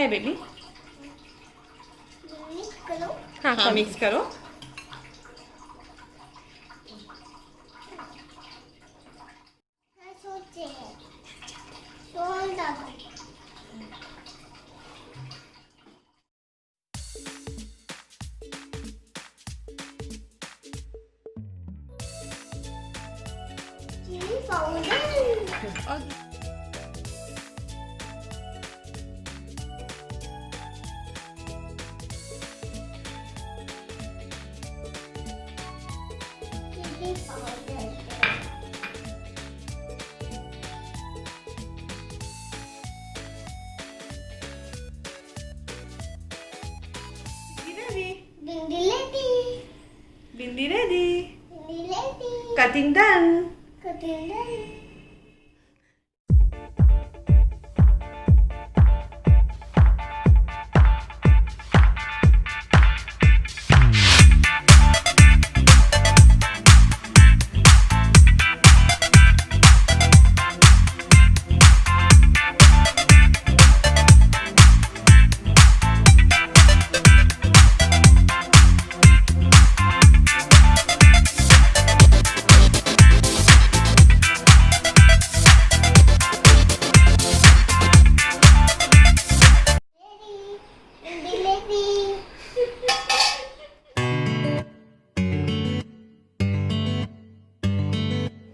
है baby? Mix करो। हाँ मिक्स करो। सोचे हैं छोड़ दो। चिली पाउडर चिली पाउडर भिंडी रेडी। भिंडी रेडी। भिंडी ready. Cutting done. Cutting done.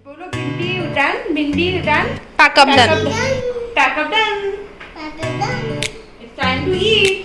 बोलो भिंडी डन। भिंडी done. Pack up done. Pack up done. Pack up done. It's time to eat.